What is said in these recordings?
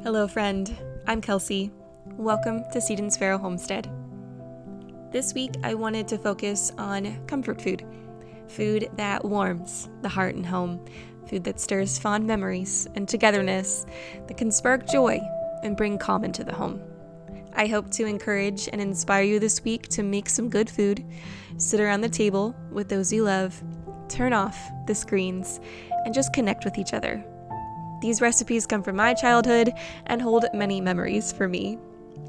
Hello friend, I'm Kelsey. Welcome to Seed and Sparrow Homestead. This week I wanted to focus on comfort food. Food that warms the heart and home. Food that stirs fond memories and togetherness, that can spark joy and bring calm into the home. I hope to encourage and inspire you this week to make some good food, sit around the table with those you love, turn off the screens, and just connect with each other. These recipes come from my childhood and hold many memories for me.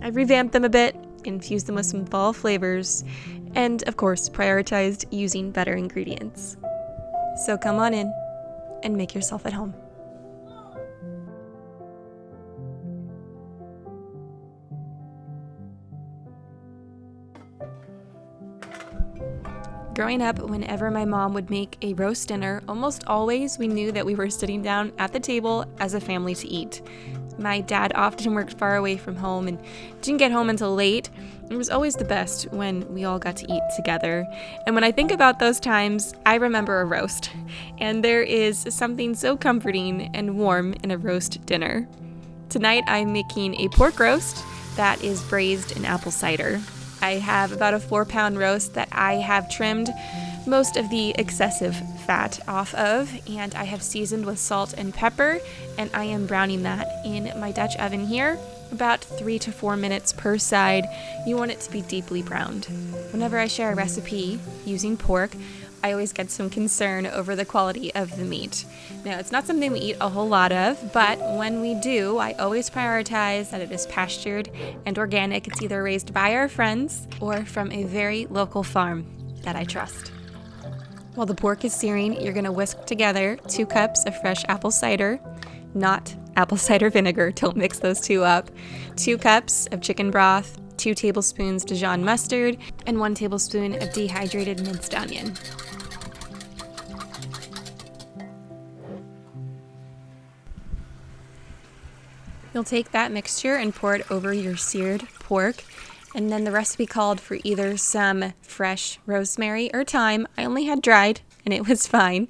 I've revamped them a bit, infused them with some fall flavors, and of course prioritized using better ingredients. So come on in and make yourself at home. Growing up, whenever my mom would make a roast dinner, almost always we knew that we were sitting down at the table as a family to eat. My dad often worked far away from home and didn't get home until late. It was always the best when we all got to eat together. And when I think about those times, I remember a roast. And there is something so comforting and warm in a roast dinner. Tonight I'm making a pork roast that is braised in apple cider. I have about a 4-pound roast that I have trimmed most of the excessive fat off of, and I have seasoned with salt and pepper, and I am browning that in my Dutch oven here, about 3 to 4 minutes per side. You want it to be deeply browned. Whenever I share a recipe using pork, I always get some concern over the quality of the meat. Now, it's not something we eat a whole lot of, but when we do, I always prioritize that it is pastured and organic. It's either raised by our friends or from a very local farm that I trust. While the pork is searing, you're going to whisk together 2 cups of fresh apple cider, not apple cider vinegar, don't mix those two up, 2 cups of chicken broth, 2 tablespoons Dijon mustard, and 1 tablespoon of dehydrated minced onion. You'll take that mixture and pour it over your seared pork, and then the recipe called for either some fresh rosemary or thyme. I only had dried, and it was fine.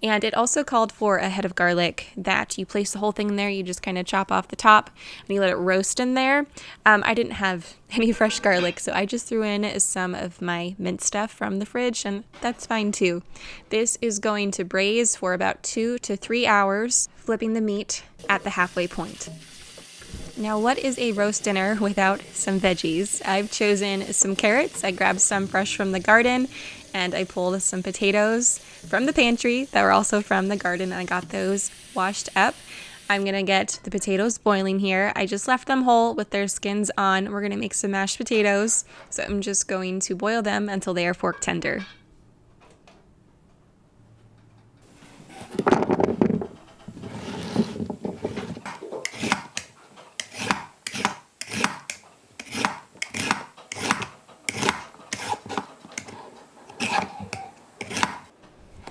And it also called for a head of garlic that you place the whole thing in there. You just kind of chop off the top and you let it roast in there. I didn't have any fresh garlic, so I just threw in some of my mint stuff from the fridge, and that's fine too. This is going to braise for about 2 to 3 hours, flipping the meat at the halfway point. Now, what is a roast dinner without some veggies? I've chosen some carrots. I grabbed some fresh from the garden, and I pulled some potatoes from the pantry that were also from the garden, and I got those washed up. I'm going to get the potatoes boiling here. I just left them whole with their skins on. We're going to make some mashed potatoes, so I'm just going to boil them until they are fork tender.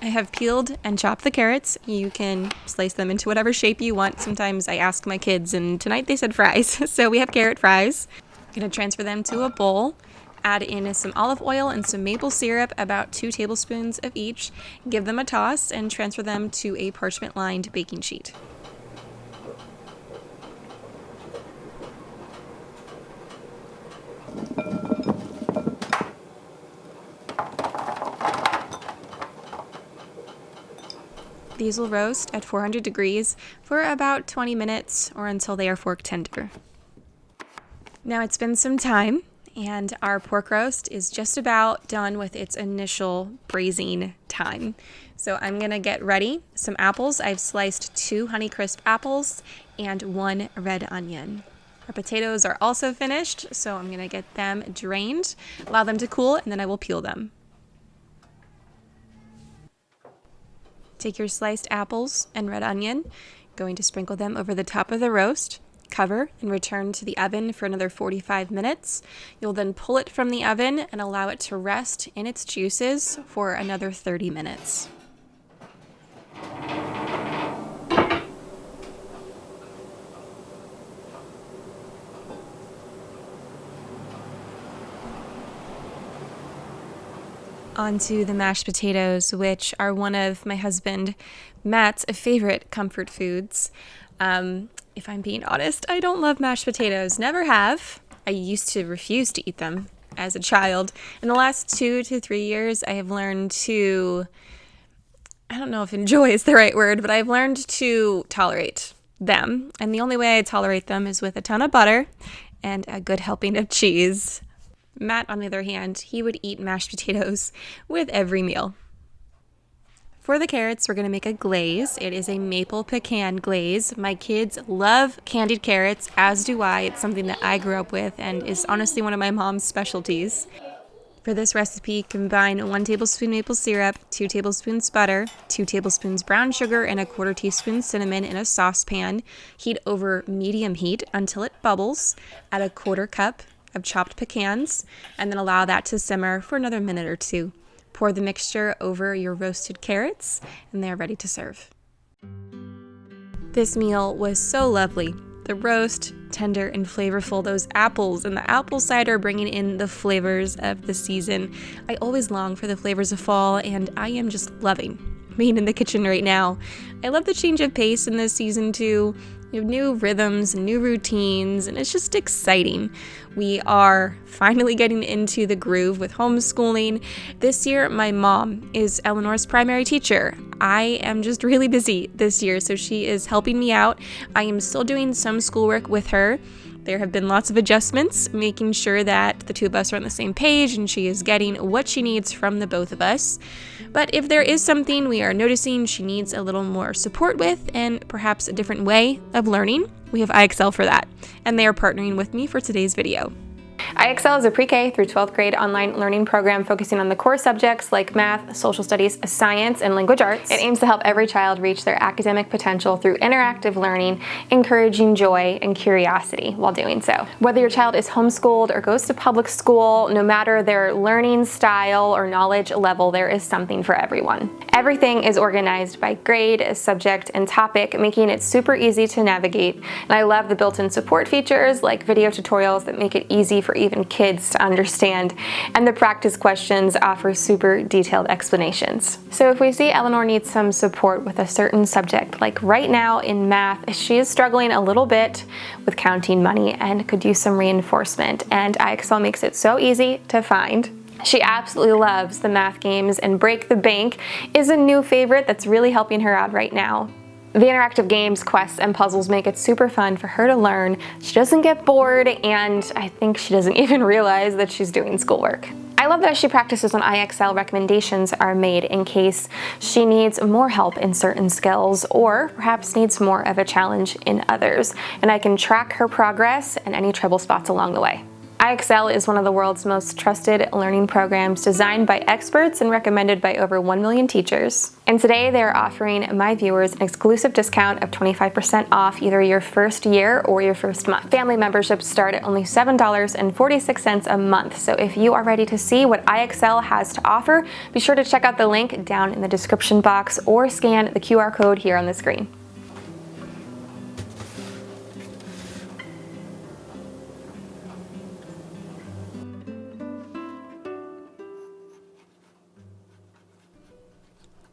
I have peeled and chopped the carrots. You can slice them into whatever shape you want. Sometimes I ask my kids, and tonight they said fries. So we have carrot fries. I'm going to transfer them to a bowl. Add in some olive oil and some maple syrup, about 2 tablespoons of each. Give them a toss and transfer them to a parchment-lined baking sheet. These will roast at 400 degrees for about 20 minutes or until they are fork tender. Now it's been some time, and our pork roast is just about done with its initial braising time. So I'm going to get ready some apples. I've sliced 2 Honeycrisp apples and 1 red onion. Our potatoes are also finished, so I'm going to get them drained, allow them to cool, and then I will peel them. Take your sliced apples and red onion, going to sprinkle them over the top of the roast, cover, and return to the oven for another 45 minutes. You'll then pull it from the oven and allow it to rest in its juices for another 30 minutes. Onto the mashed potatoes, which are one of my husband Matt's favorite comfort foods. If I'm being honest, I don't love mashed potatoes. Never have. I used to refuse to eat them as a child. In the last 2 to 3 years, I have learned to, I don't know if enjoy is the right word, but I've learned to tolerate them. And the only way I tolerate them is with a ton of butter and a good helping of cheese. Matt, on the other hand, he would eat mashed potatoes with every meal. For the carrots, we're going to make a glaze. It is a maple pecan glaze. My kids love candied carrots, as do I. It's something that I grew up with and is honestly one of my mom's specialties. For this recipe, combine 1 tablespoon maple syrup, 2 tablespoons butter, 2 tablespoons brown sugar, and a 1/4 teaspoon cinnamon in a saucepan. Heat over medium heat until it bubbles. Add a 1/4 cup of chopped pecans, and then allow that to simmer for another minute or 2. Pour the mixture over your roasted carrots, and they are ready to serve. This meal was so lovely. The roast, tender and flavorful, those apples and the apple cider bringing in the flavors of the season. I always long for the flavors of fall, and I am just loving being in the kitchen right now. I love the change of pace in this season too. We have new rhythms and new routines, and it's just exciting. We are finally getting into the groove with homeschooling. This year, my mom is Eleanor's primary teacher. I am just really busy this year, so she is helping me out. I am still doing some schoolwork with her. There have been lots of adjustments, making sure that the two of us are on the same page and she is getting what she needs from the both of us. But if there is something we are noticing she needs a little more support with and perhaps a different way of learning, we have IXL for that, and they are partnering with me for today's video. IXL is a pre-K through 12th grade online learning program focusing on the core subjects like math, social studies, science, and language arts. It aims to help every child reach their academic potential through interactive learning, encouraging joy and curiosity while doing so. Whether your child is homeschooled or goes to public school, no matter their learning style or knowledge level, there is something for everyone. Everything is organized by grade, subject, and topic, making it super easy to navigate. And I love the built-in support features like video tutorials that make it easy for even kids to understand, and the practice questions offer super detailed explanations. So if we see Eleanor needs some support with a certain subject, like right now in math, she is struggling a little bit with counting money and could use some reinforcement, and IXL makes it so easy to find. She absolutely loves the math games, and Break the Bank is a new favorite that's really helping her out right now. The interactive games, quests, and puzzles make it super fun for her to learn. She doesn't get bored, and I think she doesn't even realize that she's doing schoolwork. I love that as she practices on IXL, recommendations are made in case she needs more help in certain skills or perhaps needs more of a challenge in others, and I can track her progress and any trouble spots along the way. IXL is one of the world's most trusted learning programs, designed by experts and recommended by over 1 million teachers. And today they are offering my viewers an exclusive discount of 25% off either your first year or your first month. Family memberships start at only $7.46 a month. So if you are ready to see what IXL has to offer, be sure to check out the link down in the description box or scan the QR code here on the screen.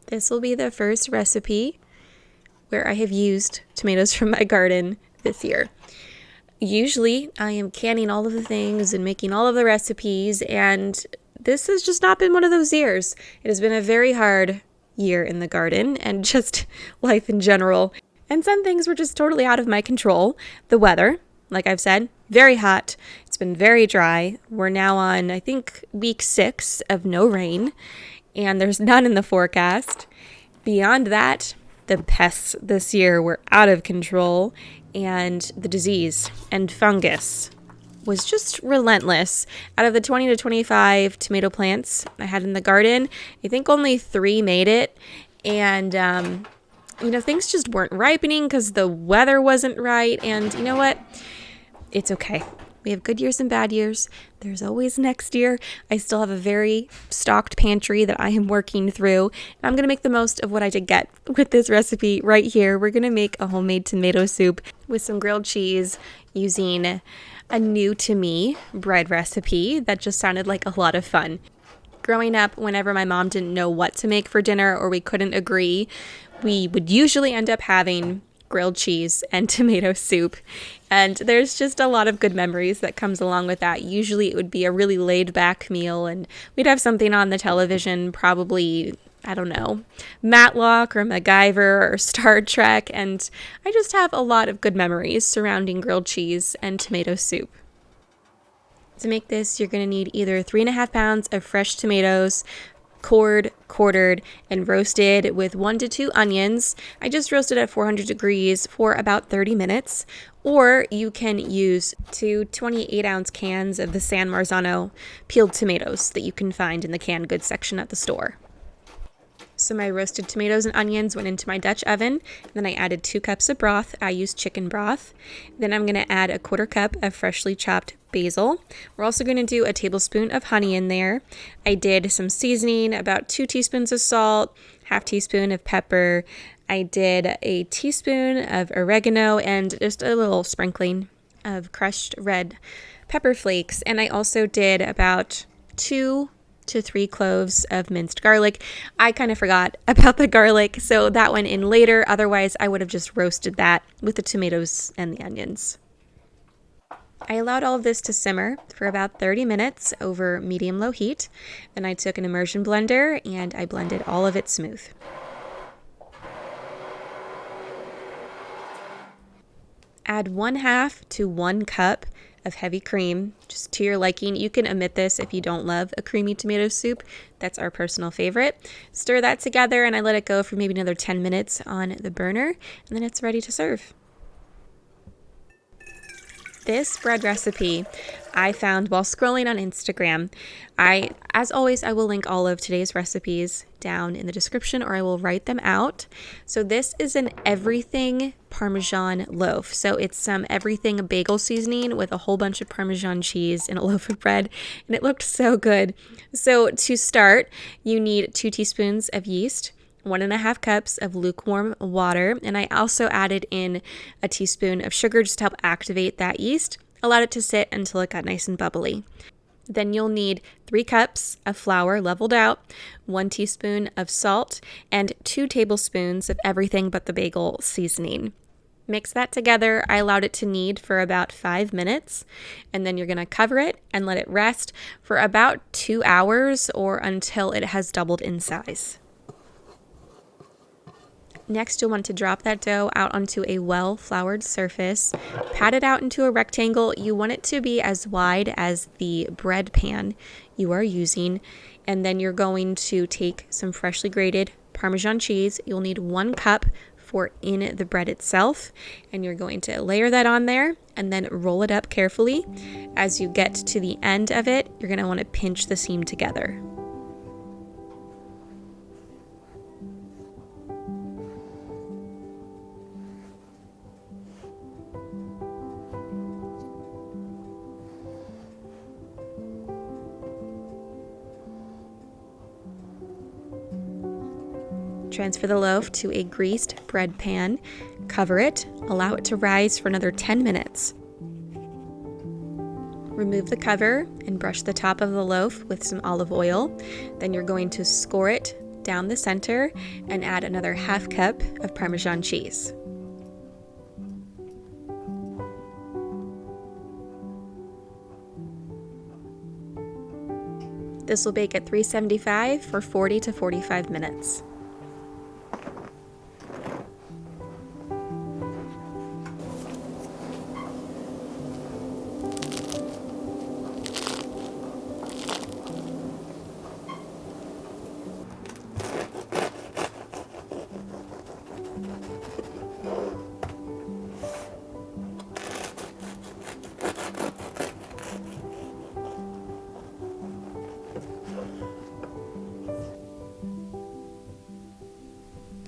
This will be the first recipe where I have used tomatoes from my garden this year. Usually I am canning all of the things and making all of the recipes, and this has just not been one of those years. It has been a very hard year in the garden and just life in general. And some things were just totally out of my control. The weather, like I've said, very hot. It's been very dry. We're now on, I think, week 6 of no rain, and there's none in the forecast. Beyond that, the pests this year were out of control, and the disease and fungus was just relentless. Out of the 20 to 25 tomato plants I had in the garden, I think only 3 made it, and things just weren't ripening because the weather wasn't right, and you know what? It's okay. We have good years and bad years. There's always next year. I still have a very stocked pantry that I am working through. And I'm going to make the most of what I did get with this recipe right here. We're going to make a homemade tomato soup with some grilled cheese using a new to me bread recipe that just sounded like a lot of fun. Growing up, whenever my mom didn't know what to make for dinner or we couldn't agree, we would usually end up having grilled cheese and tomato soup. And there's just a lot of good memories that comes along with that. Usually it would be a really laid back meal and we'd have something on the television, probably, I don't know, Matlock or MacGyver or Star Trek. And I just have a lot of good memories surrounding grilled cheese and tomato soup. To make this, you're going to need either 3.5 pounds of fresh tomatoes, cored, quartered, and roasted with 1 to 2 onions. I just roasted at 400 degrees for about 30 minutes. Or you can use 2 28-ounce cans of the San Marzano peeled tomatoes that you can find in the canned goods section at the store. So my roasted tomatoes and onions went into my Dutch oven. Then I added 2 cups of broth. I used chicken broth. Then I'm going to add a 1/4 cup of freshly chopped basil. We're also going to do a tablespoon of honey in there. I did some seasoning, about 2 teaspoons of salt, 1/2 teaspoon of pepper. I did a teaspoon of oregano and just a little sprinkling of crushed red pepper flakes. And I also did about 2 to 3 cloves of minced garlic. I kind of forgot about the garlic, so that went in later. Otherwise, I would have just roasted that with the tomatoes and the onions. I allowed all of this to simmer for about 30 minutes over medium-low heat. Then I took an immersion blender and I blended all of it smooth. Add 1/2 to 1 cup of heavy cream, just to your liking. You can omit this if you don't love a creamy tomato soup. That's our personal favorite. Stir that together and I let it go for maybe another 10 minutes on the burner, and then it's ready to serve. This bread recipe I found while scrolling on Instagram. As always, I will link all of today's recipes down in the description, or I will write them out. So this is an everything Parmesan loaf. So it's some everything bagel seasoning with a whole bunch of Parmesan cheese in a loaf of bread, and it looked so good. So to start, you need 2 teaspoons of yeast, 1.5 cups of lukewarm water, and I also added in a teaspoon of sugar just to help activate that yeast. Allowed it to sit until it got nice and bubbly. Then you'll need 3 cups of flour leveled out, 1 teaspoon of salt, and 2 tablespoons of everything but the bagel seasoning. Mix that together. I allowed it to knead for about 5 minutes, and then you're going to cover it and let it rest for about 2 hours or until it has doubled in size. Next, you'll want to drop that dough out onto a well-floured surface. Pat it out into a rectangle. You want it to be as wide as the bread pan you are using. And then you're going to take some freshly grated Parmesan cheese. You'll need 1 cup for in the bread itself. And you're going to layer that on there and then roll it up carefully. As you get to the end of it, you're going to want to pinch the seam together. Transfer the loaf to a greased bread pan, cover it, allow it to rise for another 10 minutes. Remove the cover and brush the top of the loaf with some olive oil. Then you're going to score it down the center and add another 1/2 cup of Parmesan cheese. This will bake at 375 for 40 to 45 minutes.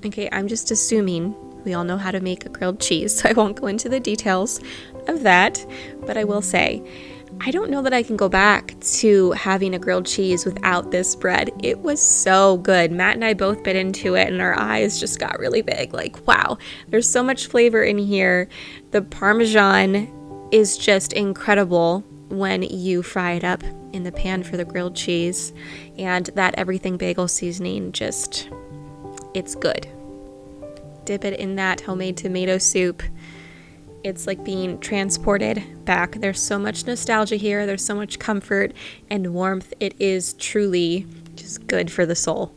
Okay, I'm just assuming we all know how to make a grilled cheese, so I won't go into the details of that, but I will say, I don't know that I can go back to having a grilled cheese without this bread. It was so good. Matt and I both bit into it and our eyes just got really big. Like, wow, there's so much flavor in here. The Parmesan is just incredible when you fry it up in the pan for the grilled cheese, and that everything bagel seasoning just, it's good. dip it in that homemade tomato soup. It's like being transported back. There's so much nostalgia here. There's so much comfort and warmth. It is truly just good for the soul.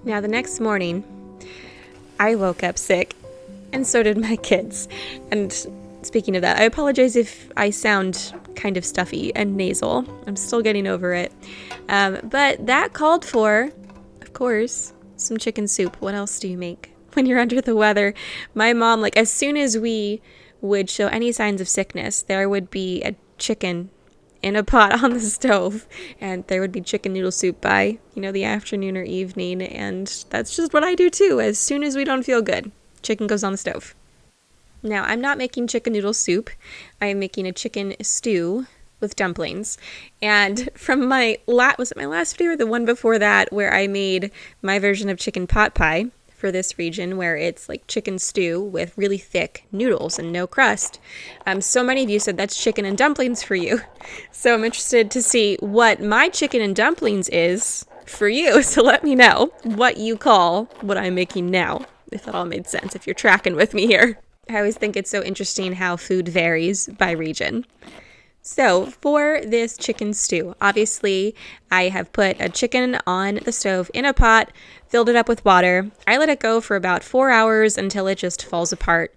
Now, the next morning, I woke up sick, and so did my kids. And speaking of that, I apologize if I sound kind of stuffy and nasal. I'm still getting over it. But that called for, of course, some chicken soup. What else do you make when you're under the weather? My mom, like, as soon as we would show any signs of sickness, there would be a chicken in a pot on the stove, and there would be chicken noodle soup by, the afternoon or evening. And that's just what I do too. As soon as we don't feel good, chicken goes on the stove. Now, I'm not making chicken noodle soup. I am making a chicken stew with dumplings. And from was it my last video or the one before that, where I made my version of chicken pot pie for this region, where it's like chicken stew with really thick noodles and no crust. So many of you said that's chicken and dumplings for you. So I'm interested to see what my chicken and dumplings is for you. So let me know what you call what I'm making now, if that all made sense, if you're tracking with me here. I always think it's so interesting how food varies by region. So for this chicken stew, obviously I have put a chicken on the stove in a pot, filled it up with water. I let it go for about 4 hours until it just falls apart.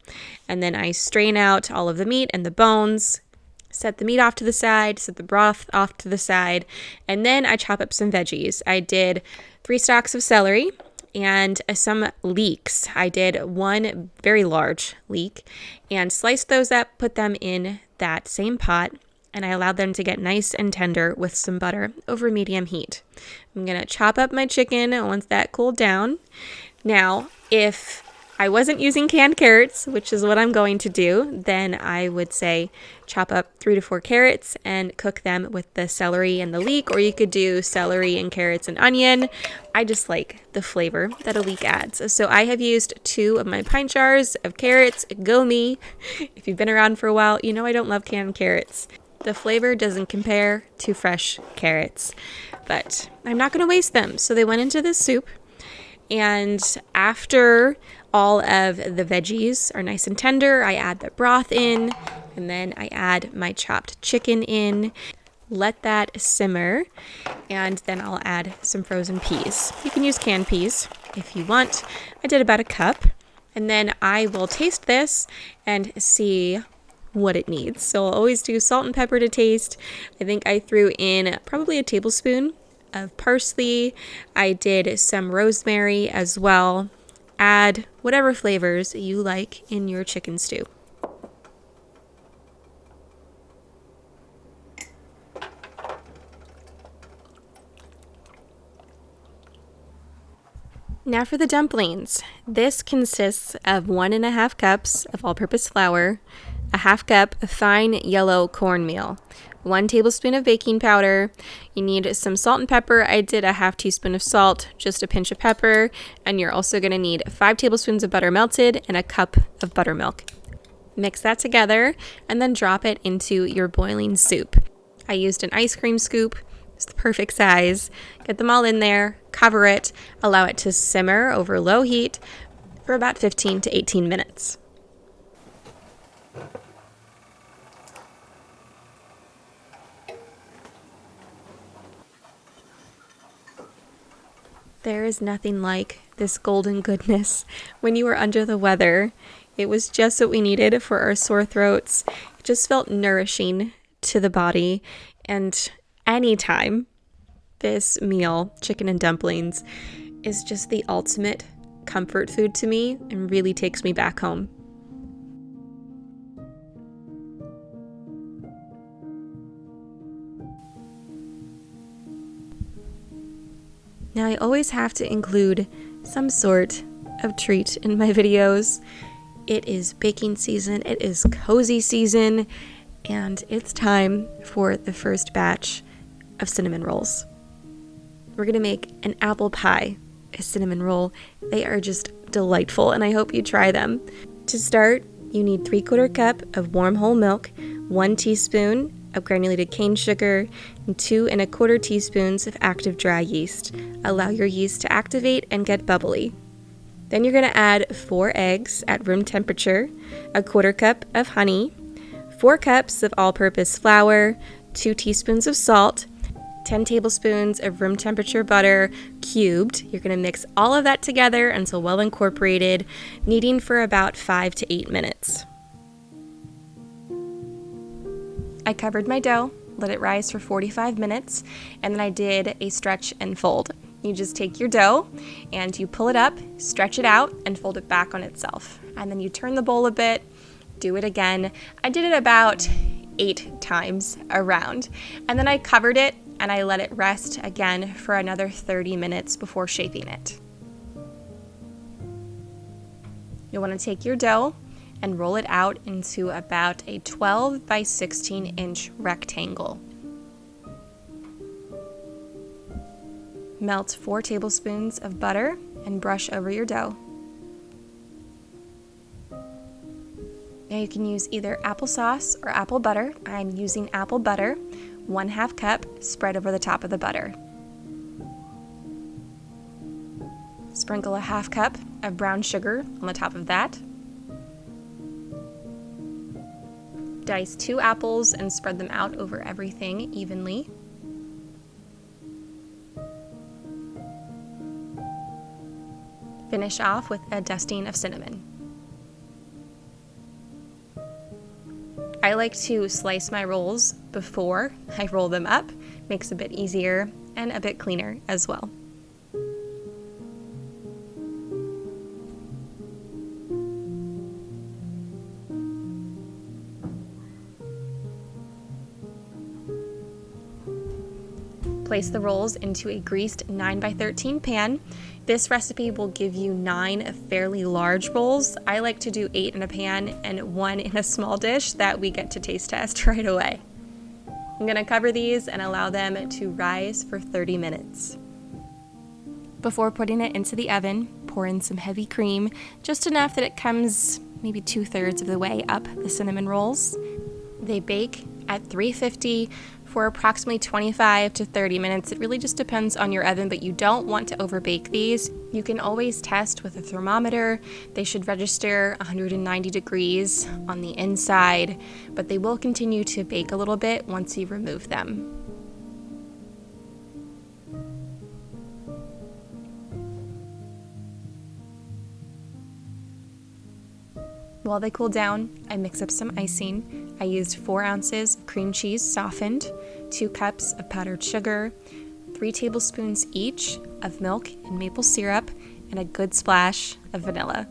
And then I strain out all of the meat and the bones, set the meat off to the side, set the broth off to the side, and then I chop up some veggies. I did 3 stalks of celery and some leeks. I did 1 very large leek and sliced those up, put them in that same pot, and I allowed them to get nice and tender with some butter over medium heat. I'm going to chop up my chicken once that cooled down. Now, if I wasn't using canned carrots, which is what I'm going to do, then I would say chop up 3 to 4 carrots and cook them with the celery and the leek, or you could do celery and carrots and onion. I just like the flavor that a leek adds. So I have used 2 of my pint jars of carrots. Go me. If you've been around for a while, you know I don't love canned carrots. The flavor doesn't compare to fresh carrots, but I'm not going to waste them. So they went into this soup, and after all of the veggies are nice and tender, I add the broth in, and then I add my chopped chicken in, let that simmer, and then I'll add some frozen peas. You can use canned peas if you want. I did about a cup, and then I will taste this and see what it needs. So I'll always do salt and pepper to taste. I think I threw in probably a tablespoon of parsley. I did some rosemary as well. Add whatever flavors you like in your chicken stew. Now for the dumplings. This consists of 1.5 cups of all-purpose flour, a 1/2 cup of fine yellow cornmeal, 1 tablespoon of baking powder. You need some salt and pepper. I did a 1/2 teaspoon of salt, just a pinch of pepper, and you're also going to need 5 tablespoons of butter melted and a cup of buttermilk. Mix that together and then drop it into your boiling soup. I used an ice cream scoop. It's the perfect size. Get them all in there, cover it, allow it to simmer over low heat for about 15 to 18 minutes. There is nothing like this golden goodness when you are under the weather. It was just what we needed for our sore throats. It just felt nourishing to the body. And anytime this meal, chicken and dumplings, is just the ultimate comfort food to me and really takes me back home. Now, I always have to include some sort of treat in my videos. It is baking season, it is cozy season, and it's time for the first batch of cinnamon rolls. We're going to make an apple pie, a cinnamon roll. They are just delightful, and I hope you try them. To start, you need 3/4 cup of warm whole milk, 1 teaspoon of granulated cane sugar, and 2 1/4 teaspoons of active dry yeast. Allow your yeast to activate and get bubbly. Then you're going to add 4 eggs at room temperature, a 1/4 cup of honey, 4 cups of all-purpose flour, 2 teaspoons of salt, 10 tablespoons of room temperature butter cubed. You're going to mix all of that together until well incorporated, kneading for about 5 to 8 minutes. I covered my dough, let it rise for 45 minutes, and then I did a stretch and fold. You just take your dough and you pull it up, stretch it out, and fold it back on itself. And then you turn the bowl a bit, do it again. I did it about 8 times around. And then I covered it and I let it rest again for another 30 minutes before shaping it. You'll want to take your dough and roll it out into about a 12 by 16 inch rectangle. Melt 4 tablespoons of butter and brush over your dough. Now you can use either applesauce or apple butter. I'm using apple butter, 1/2 cup, spread over the top of the butter. Sprinkle a 1/2 cup of brown sugar on the top of that. Dice 2 apples and spread them out over everything evenly. Finish off with a dusting of cinnamon. I like to slice my rolls before I roll them up. Makes it a bit easier and a bit cleaner as well. Place the rolls into a greased 9 by 13 pan. This recipe will give you 9 fairly large rolls. I like to do 8 in a pan and 1 in a small dish that we get to taste test right away. I'm going to cover these and allow them to rise for 30 minutes. Before putting it into the oven, pour in some heavy cream, just enough that it comes maybe 2/3 of the way up the cinnamon rolls. They bake at 350 for approximately 25 to 30 minutes. It really just depends on your oven, but you don't want to overbake these. You can always test with a thermometer. They should register 190 degrees on the inside, but they will continue to bake a little bit once you remove them. While they cool down, I mix up some icing. I used 4 ounces of cream cheese softened, 2 cups of powdered sugar, 3 tablespoons each of milk and maple syrup, and a good splash of vanilla.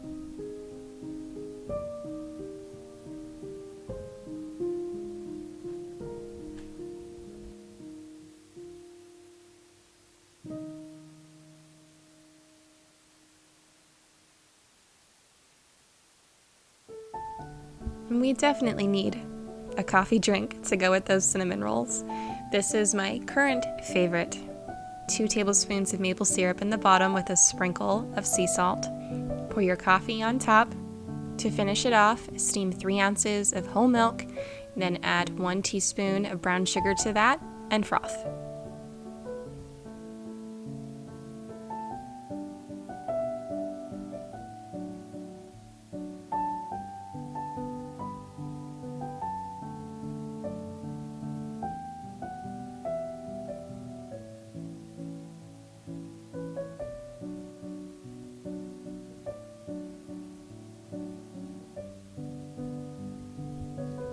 And we definitely need a coffee drink to go with those cinnamon rolls. This is my current favorite. 2 tablespoons of maple syrup in the bottom with a sprinkle of sea salt. Pour your coffee on top. To finish it off, steam 3 ounces of whole milk, then add 1 teaspoon of brown sugar to that and froth.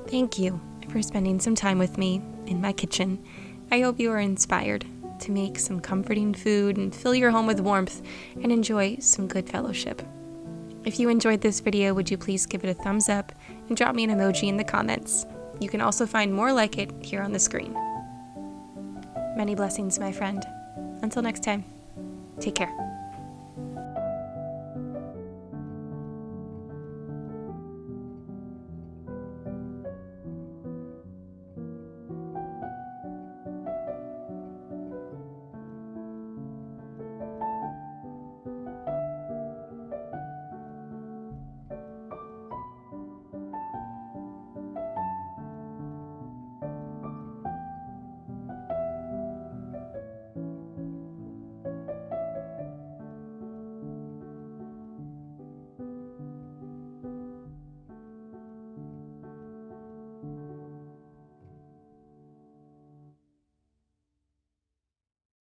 Thank you for spending some time with me in my kitchen. I hope you are inspired to make some comforting food and fill your home with warmth and enjoy some good fellowship. If you enjoyed this video, would you please give it a thumbs up and drop me an emoji in the comments. You can also find more like it here on the screen. Many blessings, my friend. Until next time, take care.